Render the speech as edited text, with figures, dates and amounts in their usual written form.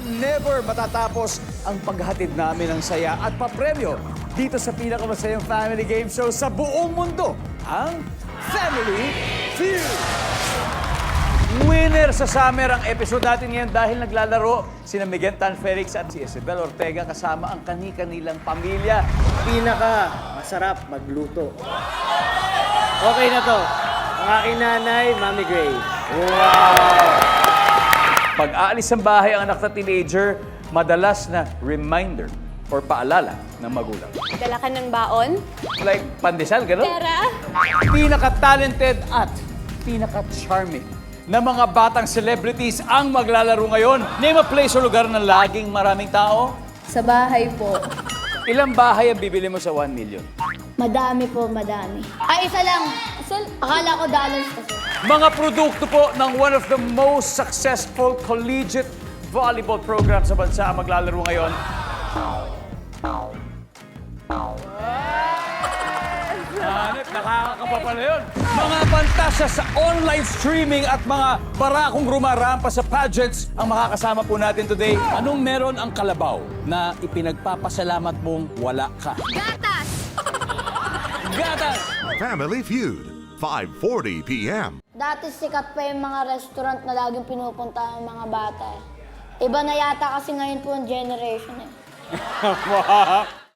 never matatapos ang paghatid namin ng saya at papremyo dito sa pinakamasayang family game show sa buong mundo, ang Family Feud. Winner sa summer ang episode natin ngayon dahil naglalaro sina Miguel Tan Felix at si Isabel Ortega kasama ang kani-kanilang pamilya. Pinaka masarap magluto. Okay na to. Ang aking nanay, Mami Gray. Pag aalis ng bahay ang anak na teenager, madalas na reminder or paalala ng magulang. Dala ka ng baon? Like pandesal, gano'n? Pera? Pinaka-talented at pinaka-charming na mga batang celebrities ang maglalaro ngayon. Name a place o lugar na laging maraming tao. Sa bahay po. Ilang bahay ang bibili mo sa 1 million? Madami po, madami. Ay, isa lang. Akala ko dollars kasi. Mga produkto po ng one of the most successful collegiate volleyball programs sa bansa ang maglalaro ngayon. Hanip, nakakakapa pala yun. Mga pantasya sa online streaming at mga barakong rumarampa sa pageants ang makakasama po natin today. Anong meron ang kalabaw na ipinagpapasalamat mong wala ka? Gatas! Gatas! Family Feud, 5:40 p.m. Dati sikat pa yung mga restaurant na laging pinupunta ng mga bata. Iba na yata kasi ngayon po ang generation eh.